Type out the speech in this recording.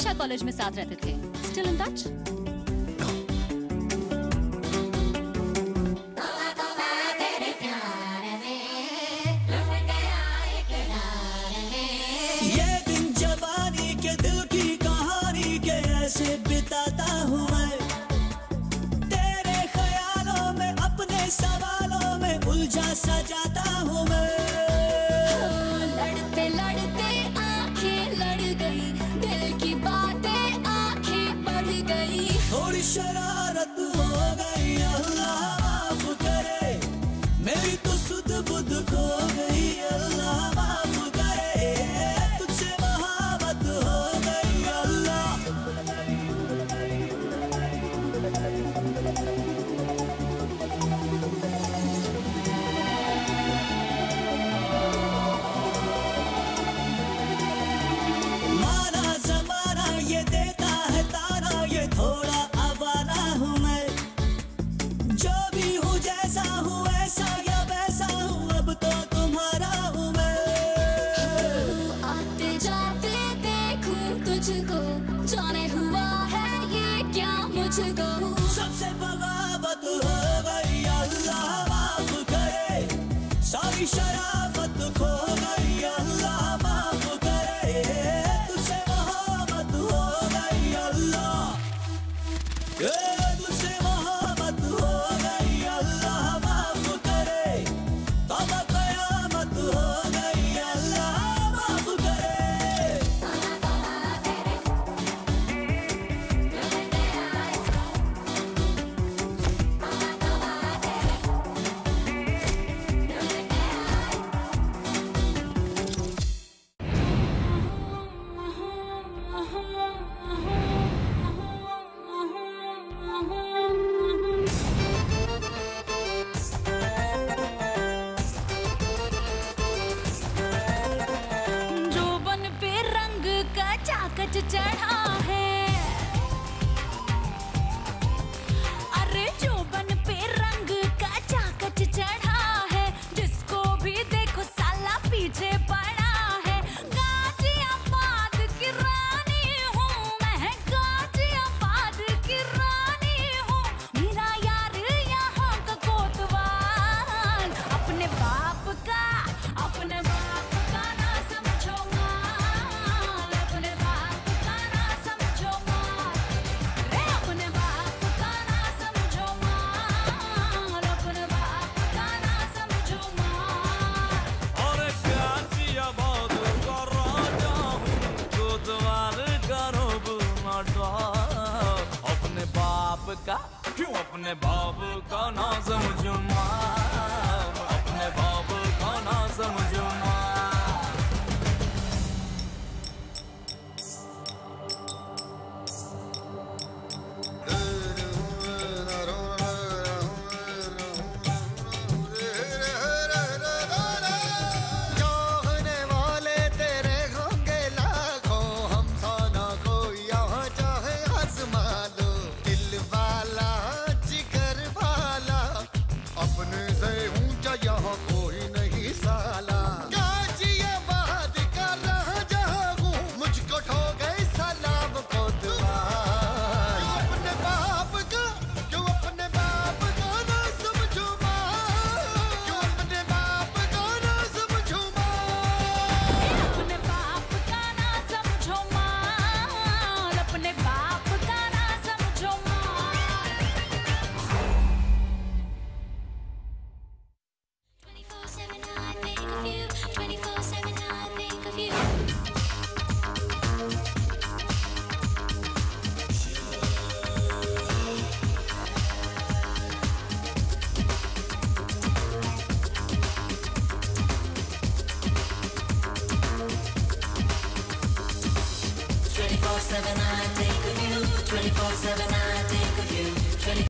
हमेशा कॉलेज में साथ रहते थे। Still in touch? ये दिन जवानी के दिल की कहानी के ऐसे बिताता हूँ मैं, तेरे ख्यालों में अपने सवालों में उलझा सा जाता हूँ मैं। लड़ते लड़ते आंखें लड़ गई, दिल की बातें आंखें बढ़ गई, थोड़ी शरारत हो गई, अल्लाह माफ करे, मेरी तो सुध बुध खो गई, अल्लाह माफ करे, तुझसे मोहब्बत हो गई अल्लाह। माना जमाना ये देता है ताना, ये थोड़ा आवारा हूँ मैं, जो भी हूँ जैसा हूँ ऐसा या वैसा हूँ, अब तो तुम्हारा हूँ मैं। आते जाते देखूं तुझको, जाने हुआ है ये क्या मुझको, सबसे बगावत हो गई, अल्लाह माफ करे, सारी शराफत खो गई, अल्लाह माफ करे, तुझसे मोहब्बत हो गई अल्लाह, तुझसे मोहब्बत हो गई, अल्लाह माफ करे, तौबा कयामत हो गई, अल्लाह माफ करे। जोबन पे रंग का चाकच चढ़ा है, अरे जोबन पे रंग का चाकच चढ़ा है, जिसको भी देखो साला पीछे पड़ा है। गाजियाबाद की रानी हूँ मैं, गाजियाबाद की रानी हूँ, मेरा यार यहाँ का कोतवाल, अपने बाप का ना समझो माल, अपने बाप का ना समझो माल, रे अपने बाप का ना समझो माल, अपने बाप का ना समझो माल। और गाजियाबाद का राजा हूँ, कोतवाल का रोब ना डाल, अपने बाप का क्यों अपने बाप का ना समझो माल, अपने बाप का ना समझो माल। चाहने वाले तेरे होंगे लाखों, हम सा ना कोई यहाँ चाहे आजमा लो, दिल वाला जिगर वाला, अपने से ऊंचा यहाँ कोई नहीं साला। गाजियाबाद का राजा हूँ, मुझको ठो गए सलाम कोतवाल, अपने बाप का क्यों अपने बाप का ना समझो माल, क्यों अपने बाप का ना समझो माल। अपने बाप का ना समझो माल, अपने बाप का ना समझो माल। 24/7 I think of you, 24/7 I think of you. I think of you, 24/7 I think of you, 24/7